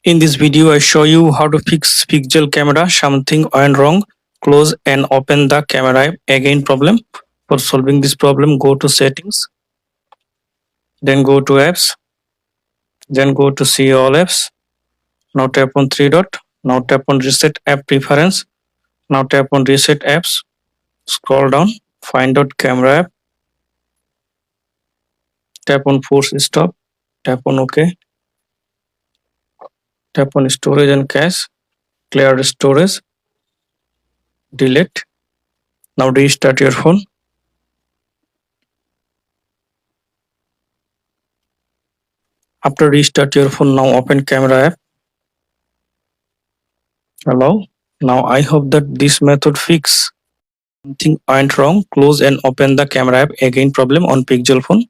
In this video, I show you how to fix pixel camera. Something went wrong. Close and open the camera app. Again problem. For solving this problem, go to settings, then go to apps, then go to see all apps. Now tap on three dot. Now tap on reset app preference. Now tap on reset apps. Scroll down, find out camera app. Tap on force stop. Tap on OK. Tap on storage and cache. Clear storage. Delete. Now restart your phone. After restart your phone, now open camera app. Hello. Now I hope that this method fix something went wrong. Close and open the camera app. Again problem on Pixel phone.